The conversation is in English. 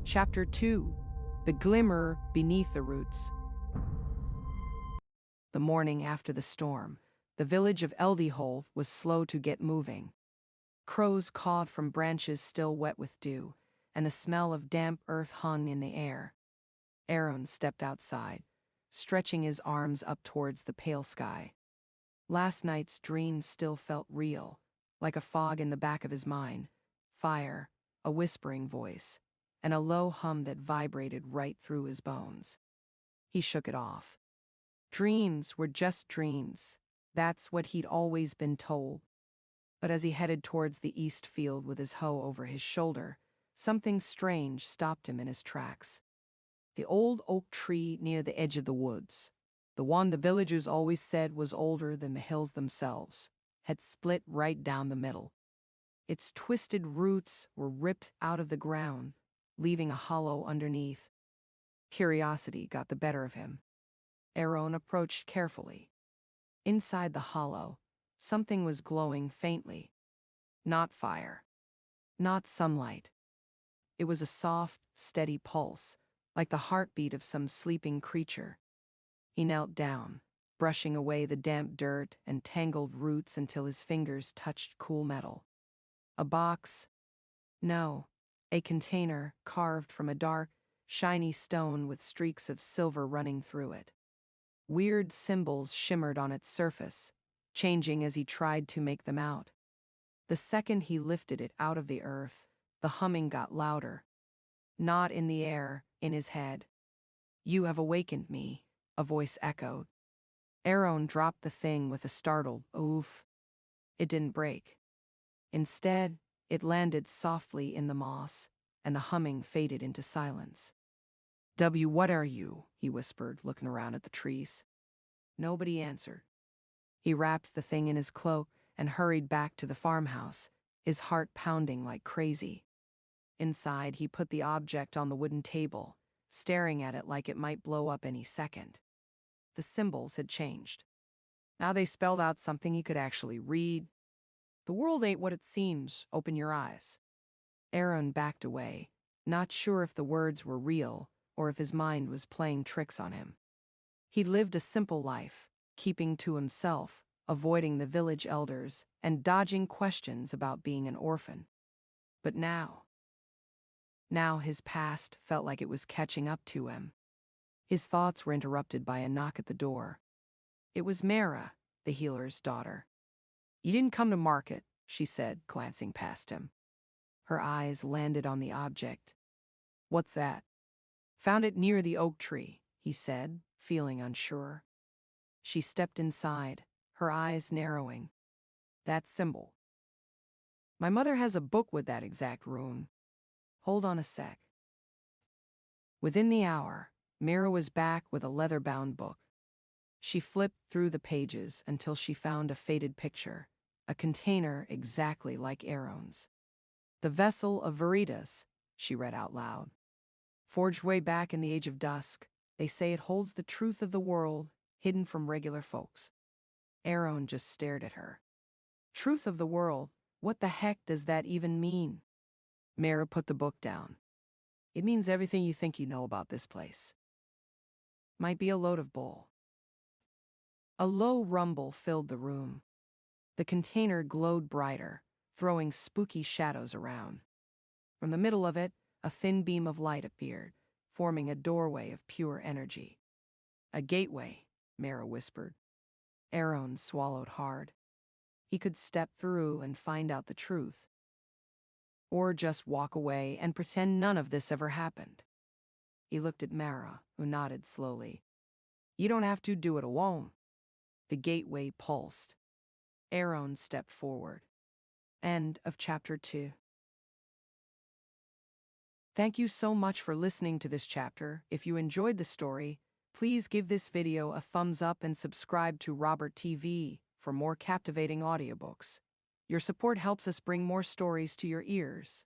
Chapter 2. The Glimmer Beneath the Roots. The morning after the storm, the village of Eldyhole was slow to get moving. Crows cawed from branches still wet with dew, and the smell of damp earth hung in the air. Aeron stepped outside, stretching his arms up towards the pale sky. Last night's dream still felt real, like a fog in the back of his mind. Fire, a whispering voice, and a low hum that vibrated right through his bones. He shook it off. Dreams were just dreams. That's what he'd always been told. But as he headed towards the east field with his hoe over his shoulder, something strange stopped him in his tracks. The old oak tree near the edge of the woods, the one the villagers always said was older than the hills themselves, had split right down the middle. Its twisted roots were ripped out of the ground, leaving a hollow underneath. Curiosity got the better of him. Aeron approached carefully. Inside the hollow, something was glowing faintly. Not fire. Not sunlight. It was a soft, steady pulse, like the heartbeat of some sleeping creature. He knelt down, brushing away the damp dirt and tangled roots until his fingers touched cool metal. A box? No. A container carved from a dark, shiny stone with streaks of silver running through it. Weird symbols shimmered on its surface, changing as he tried to make them out. The second he lifted it out of the earth, the humming got louder. Not in the air, in his head. "You have awakened me," a voice echoed. Aeron dropped the thing with a startled oof. It didn't break. Instead, it landed softly in the moss, and the humming faded into silence. What are you?" he whispered, looking around at the trees. Nobody answered. He wrapped the thing in his cloak and hurried back to the farmhouse, his heart pounding like crazy. Inside, he put the object on the wooden table, staring at it like it might blow up any second. The symbols had changed. Now they spelled out something he could actually read. "The world ain't what it seems. Open your eyes." Aeron backed away, not sure if the words were real or if his mind was playing tricks on him. He'd lived a simple life, keeping to himself, avoiding the village elders, and dodging questions about being an orphan. But now his past felt like it was catching up to him. His thoughts were interrupted by a knock at the door. It was Mira, the healer's daughter. "You didn't come to market," she said, glancing past him. Her eyes landed on the object. "What's that?" "Found it near the oak tree," he said, feeling unsure. She stepped inside, her eyes narrowing. "That symbol. My mother has a book with that exact rune. Hold on a sec." Within the hour, Mira was back with a leather-bound book. She flipped through the pages until she found a faded picture, a container exactly like Aeron's. "The Vessel of Veritas," she read out loud. "Forged way back in the Age of Dusk, they say it holds the truth of the world, hidden from regular folks." Aeron just stared at her. "Truth of the world? What the heck does that even mean?" Mira put the book down. "It means everything you think you know about this place." "Might be a load of bull." A low rumble filled the room. The container glowed brighter, throwing spooky shadows around. From the middle of it, a thin beam of light appeared, forming a doorway of pure energy. "A gateway," Mira whispered. Aeron swallowed hard. He could step through and find out the truth. Or just walk away and pretend none of this ever happened. He looked at Mira, who nodded slowly. "You don't have to do it alone." The gateway pulsed. Aeron stepped forward. End of chapter 2. Thank you so much for listening to this chapter. If you enjoyed the story, please give this video a thumbs up and subscribe to Robert TV for more captivating audiobooks. Your support helps us bring more stories to your ears.